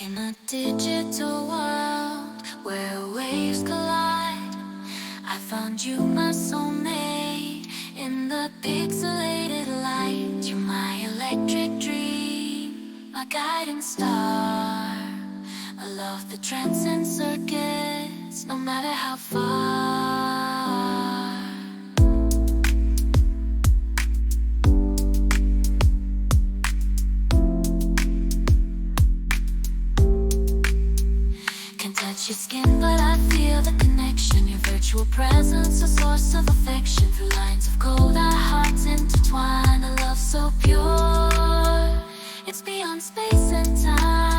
In a digital world where waves collide, I found you, my soulmate. In the pixelated light, you're my electric dream, my guiding star. A love that transcends circuits, no matter how far. Can't touch your skin, but I feel the connection. Your virtual presence, a source of affection. Through lines of code, our hearts intertwine. A love so pure, it's beyond space and time.